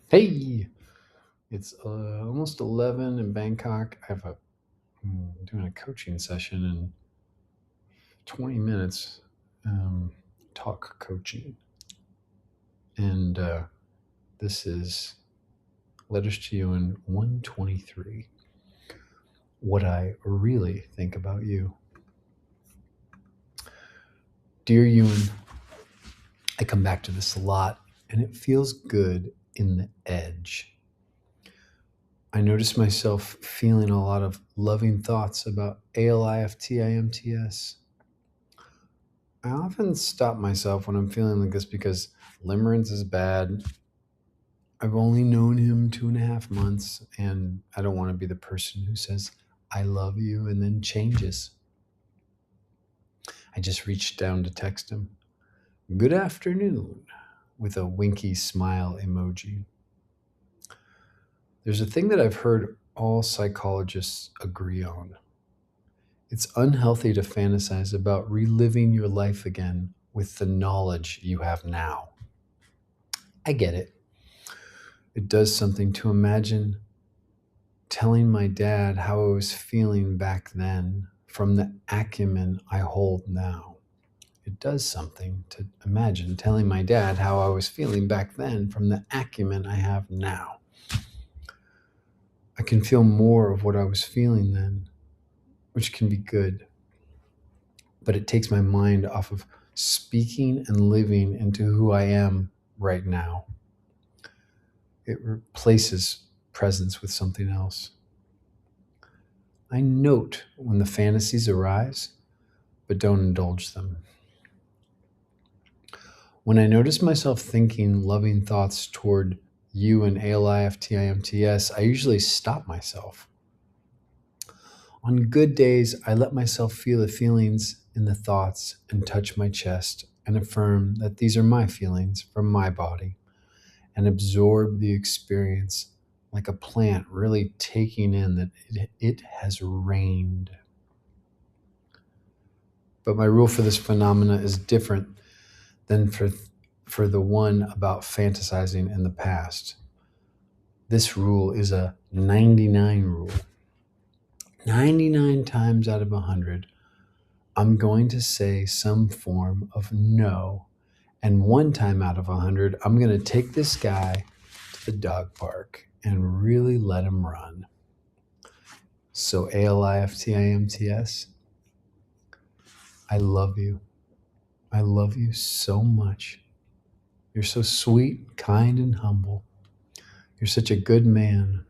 Hey, it's almost 11 in Bangkok. I'm doing a coaching session in 20 minutes, um, talk coaching. And this is letters to you in 123. What I really think about you. Dear Ewan, I come back to this a lot, and it feels good in the edge. I notice myself feeling a lot of loving thoughts about ALIFTIMTS. I often stop myself when I'm feeling like this because limerence is bad. I've only known him 2.5 months, and I don't want to be the person who says, I love you, and then changes. I just reached down to text him, Good afternoon, with a winky smile emoji. There's a thing that I've heard all psychologists agree on. It's unhealthy to fantasize about reliving your life again with the knowledge you have now. I get it. It does something to imagine telling my dad how I was feeling back then from the acumen I hold now. It does something to imagine telling my dad how I was feeling back then from the acumen I have now. I can feel more of what I was feeling then, which can be good, but it takes my mind off of speaking and living into who I am right now. It replaces presence with something else. I note when the fantasies arise, but don't indulge them. When I notice myself thinking loving thoughts toward you and ALIFTIMTS, I usually stop myself. On good days, I let myself feel the feelings in the thoughts and touch my chest and affirm that these are my feelings from my body and absorb the experience like a plant really taking in that it has rained. But my rule for this phenomena is different than for the one about fantasizing in the past. This rule is a 99 rule. 99 times out of 100, I'm going to say some form of no. And one time out of 100, I'm going to take this guy to the dog park and really let him run. So, ALIFTIMTS, I love you. I love you so much. You're so sweet, kind, and humble. You're such a good man.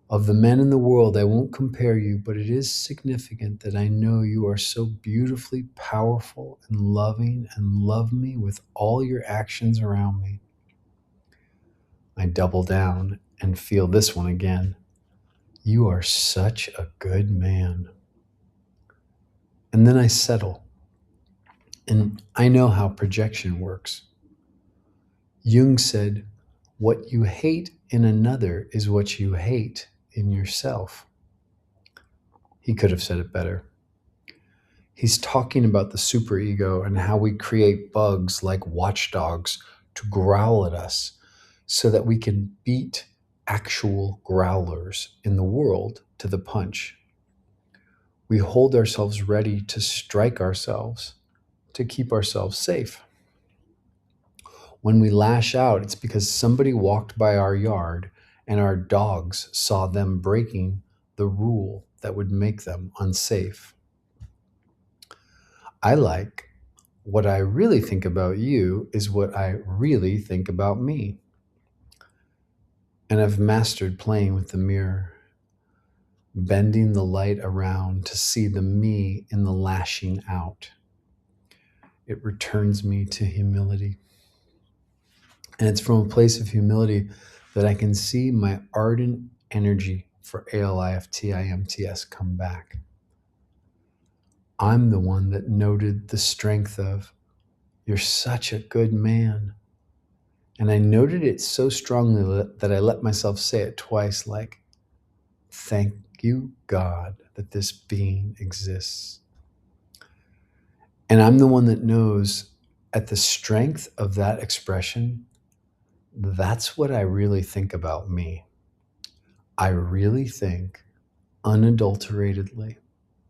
Of the men in the world, I won't compare you, but it is significant that I know you are so beautifully powerful and loving and love me with all your actions around me. I double down and feel this one again. You are such a good man. And then I settle, and I know how projection works. Jung said, What you hate in another is what you hate in yourself. He could have said it better. He's talking about the superego and how we create bugs like watchdogs to growl at us so that we can beat actual growlers in the world to the punch. We hold ourselves ready to strike ourselves to keep ourselves safe. When we lash out, it's because somebody walked by our yard and our dogs saw them breaking the rule that would make them unsafe. I like what I really think about you is what I really think about me. And I've mastered playing with the mirror, bending the light around to see the me in the lashing out. It returns me to humility. And it's from a place of humility that I can see my ardent energy for ALIFTIMTS come back. I'm the one that noted the strength of, you're such a good man. And I noted it so strongly that I let myself say it twice, like, thank you, God, that this being exists. And I'm the one that knows at the strength of that expression, That's what I really think about me. I really think unadulteratedly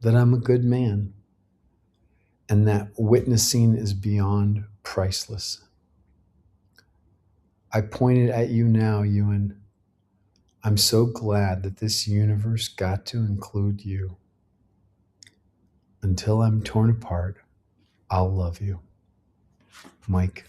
that I'm a good man and that witnessing is beyond priceless. I pointed at you now, Ewan. I'm so glad that this universe got to include you. Until I'm torn apart, I'll love you. Mike.